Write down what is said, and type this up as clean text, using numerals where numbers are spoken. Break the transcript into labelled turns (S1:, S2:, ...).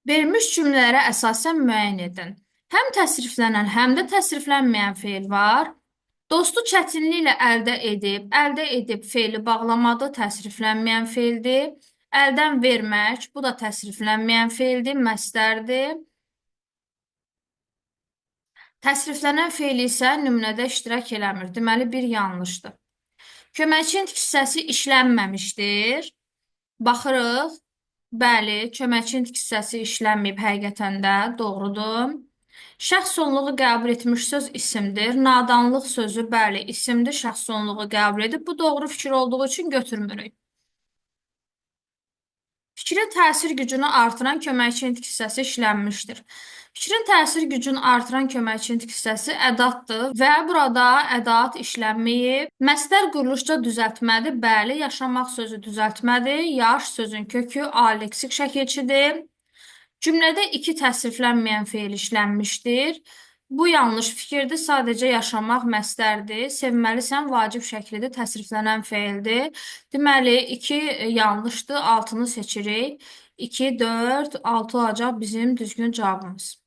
S1: Verilmiş cümlələrə əsasən müəyyən edin. Həm təsriflənən, həm də təsriflənməyən feil var. Dostu çətinliklə əldə edib feili bağlamadı, təsriflənməyən feildir. Əldən vermək, bu da təsriflənməyən feildir, məstərdir. Təsriflənən feil isə nümunədə iştirak eləmir. Deməli, bir yanlışdır. Köməkçinin hissəsi işlənməmişdir. Baxırıq. Bəli, köməkçinin hissəsi işlənməyib həqiqətən də doğrudur. Şəxs sonluğu qəbul etmiş söz isimdir. Nadanlıq sözü bəli isimdir, şəxs sonluğu qəbul edib. Bu doğru fikir olduğu üçün götürmürük. Fikrin təsir gücünü artıran köməkçinin hissəsi işlənmişdir. Fikrin təsir gücünü artıran köməkçinin hissəsi ədatdır və burada ədat işlənməyib. Məstər quruluşca düzəltmədir. Bəli, yaşamaq sözü düzəltmədir. Yaş sözün kökü aleksik şəkilçidir. Cümlədə iki təsriflənməyən feil işlənmişdir. Bu yanlış fikirdir. Sadəcə yaşamaq məstərdir. Sevməlisən vacib şəklidir. Təsriflənən feildir. Deməli, 2 yanlışdır. 6-nı seçirik. 2, 4, 6 olacaq bizim düzgün cavabımız.